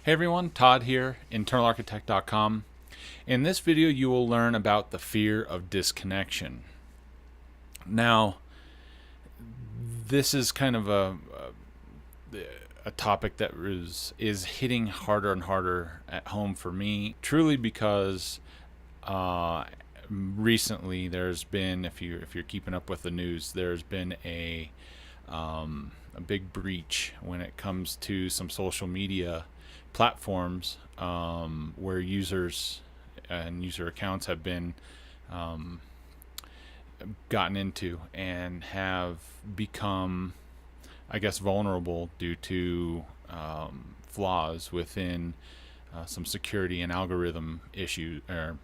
Hey everyone, Todd here, internalarchitect.com. In this video, you will learn about the fear of disconnection. Now, this is kind of a topic that is hitting harder and harder at home for me, truly because recently there's been, if you're keeping up with the news, there's been a big breach when it comes to some social media platforms where users and user accounts have been gotten into and have become, I guess, vulnerable due to flaws within some security and algorithm issues or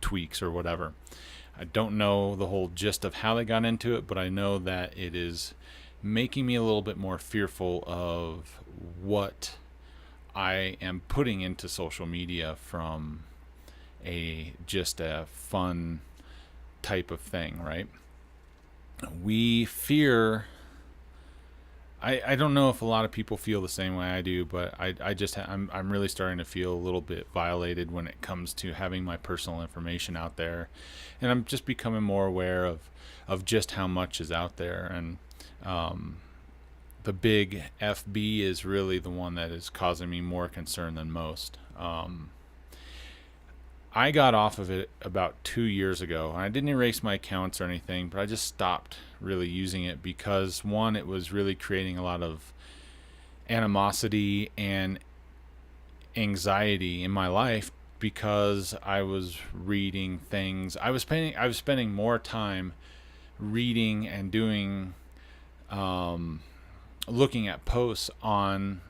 tweaks or whatever. I don't know the whole gist of how they got into it, but I know that it is making me a little bit more fearful of what I am putting into social media from just a fun type of thing, right? We fear. I don't know if a lot of people feel the same way I do, but I'm really starting to feel a little bit violated when it comes to having my personal information out there, and I'm just becoming more aware of just how much is out there. And the big FB is really the one that is causing me more concern than most. I got off of it about 2 years ago. I didn't erase my accounts or anything, but I just stopped really using it because, one, it was really creating a lot of animosity and anxiety in my life because I was reading things. I was spending more time reading and doing looking at posts on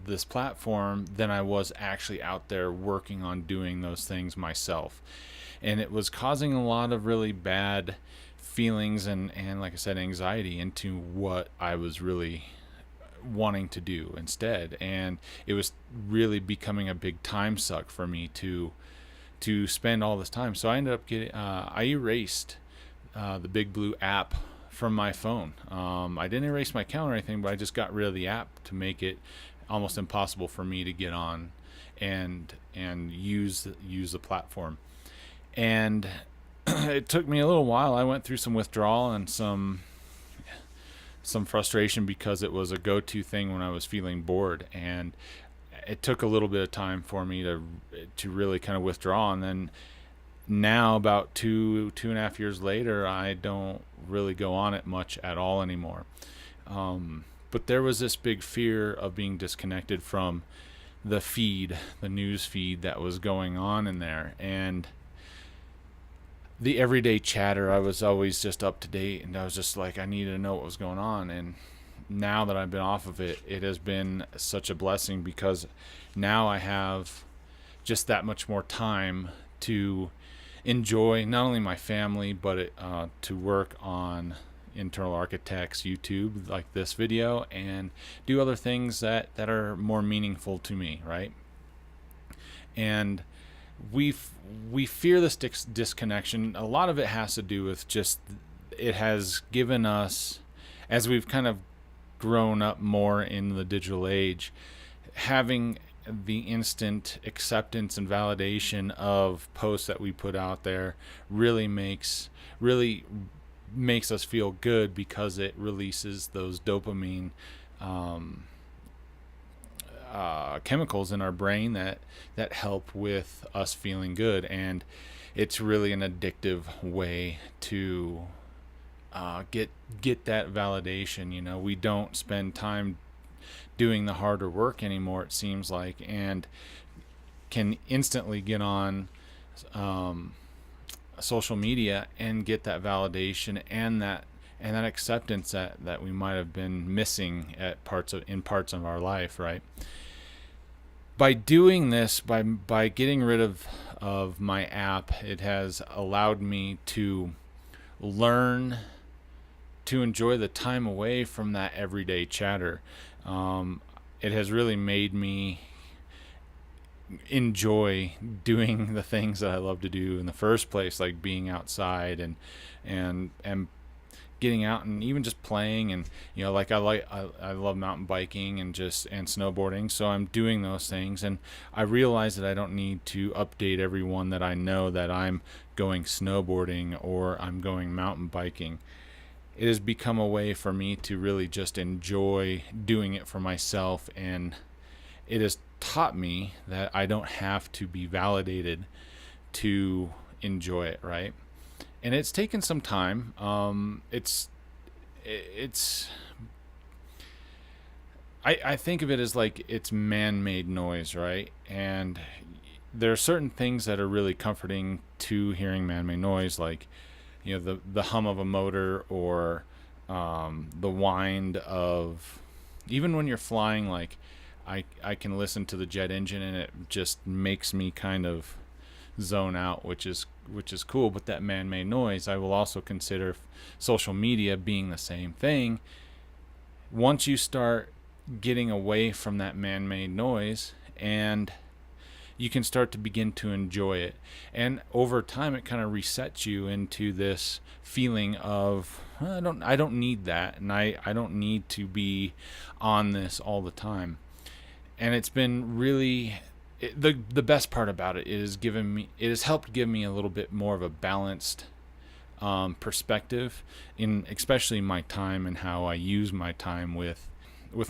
this platform than I was actually out there working on doing those things myself. And it was causing a lot of really bad feelings and like I said, anxiety into what I was really wanting to do instead. And it was really becoming a big time suck for me to spend all this time. So I ended up I erased the Big Blue app from my phone. I didn't erase my account or anything, but I just got rid of the app to make it almost impossible for me to get on and use the platform. And it took me a little while. I went through some withdrawal and some frustration because it was a go-to thing when I was feeling bored, and it took a little bit of time for me to really kind of withdraw. And then now, about two and a half years later, I don't really go on it much at all anymore. But there was this big fear of being disconnected from the news feed that was going on in there, and the everyday chatter. I was always just up to date, and I was just like, I needed to know what was going on. And now that I've been off of it, it has been such a blessing because now I have just that much more time to enjoy not only my family, but to work on Internal Architects YouTube like this video and do other things that are more meaningful to me, right? And we fear this disconnection. A lot of it has to do with just, it has given us, as we've kind of grown up more in the digital age, having the instant acceptance and validation of posts that we put out there really makes us feel good because it releases those dopamine chemicals in our brain that help with us feeling good. And it's really an addictive way to get that validation. You know, we don't spend time doing the harder work anymore, it seems like, and can instantly get on social media and get that validation and that acceptance that we might have been missing in parts of our life, right? By doing this, by getting rid of my app, it has allowed me to learn to enjoy the time away from that everyday chatter. It has really made me enjoy doing the things that I love to do in the first place, like being outside and getting out and even just playing. And like I love mountain biking and snowboarding, so I'm doing those things. And I realize that I don't need to update everyone that I know that I'm going snowboarding or I'm going mountain biking. It has become a way for me to really just enjoy doing it for myself, and it has taught me that I don't have to be validated to enjoy it, right? And it's taken some time. It's I think of it as like it's man-made noise, right? And there are certain things that are really comforting to hearing man-made noise, like the hum of a motor, or the wind of, even when you're flying, like I can listen to the jet engine and it just makes me kind of zone out, which is cool. But that man-made noise, I will also consider social media being the same thing. Once you start getting away from that man-made noise, and you can start to begin to enjoy it, and over time it kind of resets you into this feeling of, I don't need that, and I don't need to be on this all the time. And it's been really, the best part about it is it has helped give me a little bit more of a balanced perspective in especially my time and how I use my time with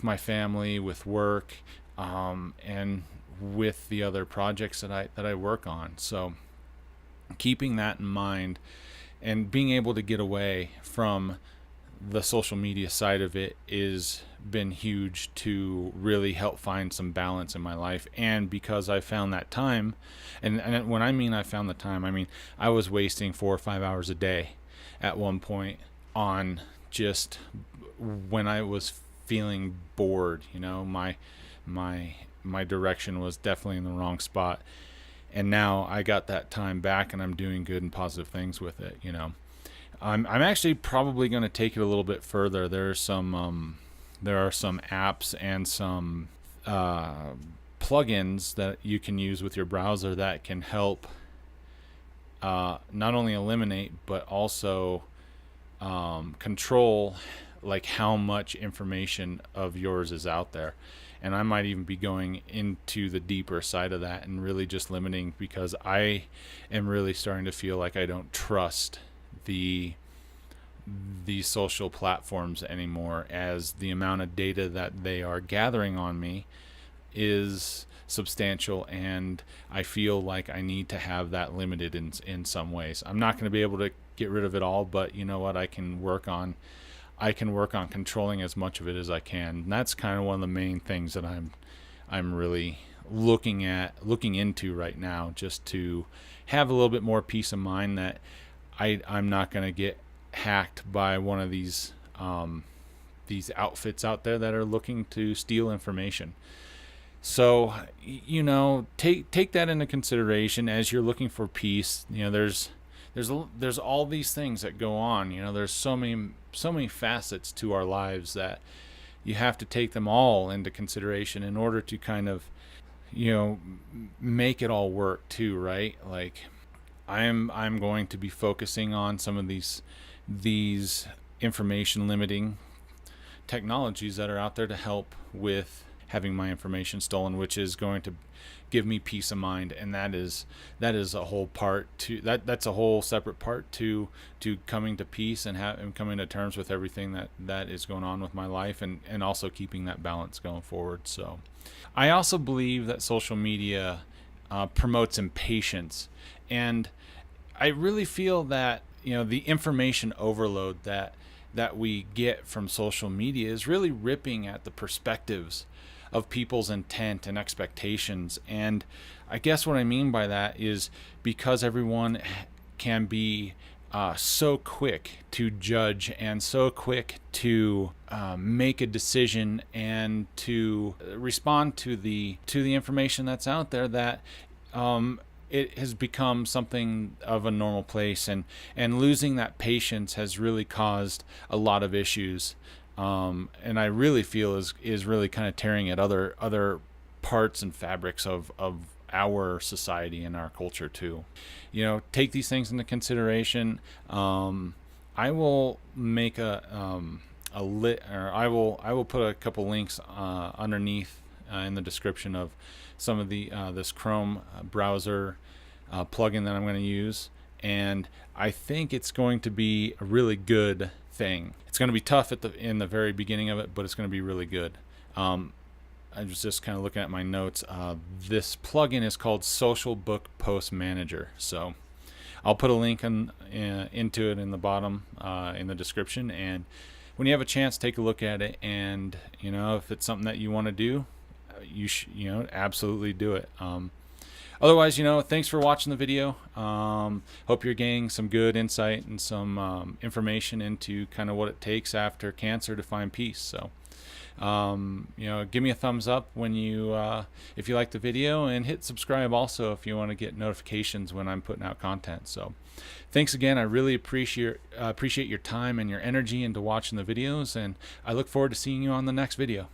my family, with work, and with the other projects that I work on. So keeping that in mind and being able to get away from the social media side of it is been huge to really help find some balance in my life. And because I found that time, and when I mean I found the time, I mean I was wasting 4 or 5 hours a day at one point on just when I was feeling bored. My direction was definitely in the wrong spot, and now I got that time back and I'm doing good and positive things with it. I'm actually probably going to take it a little bit further. There are some apps and some plugins that you can use with your browser that can help not only eliminate but also control like how much information of yours is out there. And I might even be going into the deeper side of that and really just limiting, because I am really starting to feel like I don't trust the social platforms anymore, as the amount of data that they are gathering on me is substantial, and I feel like I need to have that limited in some ways. I'm not going to be able to get rid of it all, but you know what, I can work on controlling as much of it as I can. And that's kind of one of the main things that I'm really looking into right now, just to have a little bit more peace of mind that I'm not going to get hacked by one of these outfits out there that are looking to steal information. So take that into consideration as you're looking for peace. There's all these things that go on. There's so many facets to our lives that you have to take them all into consideration in order to kind of make it all work too, right? Like I'm going to be focusing on some of these information limiting technologies that are out there to help with having my information stolen, which is going to give me peace of mind. And that is a whole part to that's a whole separate part to coming to peace and coming to terms with everything that is going on with my life, and also keeping that balance going forward. So I also believe that social media promotes impatience, and I really feel that the information overload that we get from social media is really ripping at the perspectives of people's intent and expectations. And I guess what I mean by that is because everyone can be so quick to judge and so quick to make a decision and to respond to the information that's out there, that it has become something of a normal place, and losing that patience has really caused a lot of issues. And I really feel is really kind of tearing at other parts and fabrics of our society and our culture too. Take these things into consideration. I will make a lit, or I will put a couple links underneath in the description of some of the this Chrome browser plugin that I'm going to use, and I think it's going to be a really good thing. It's going to be tough in the very beginning of it, but it's going to be really good. I was just kind of looking at my notes. This plugin is called Social Book Post Manager. So I'll put a link into it in the bottom in the description. And when you have a chance, take a look at it. And if it's something that you want to do, you absolutely do it. Otherwise, thanks for watching the video. Hope you're getting some good insight and some information into kind of what it takes after cancer to find peace. So. Give me a thumbs up when if you like the video, and hit subscribe also if you want to get notifications when I'm putting out content. So thanks again. I really appreciate your time and your energy into watching the videos, and I look forward to seeing you on the next video.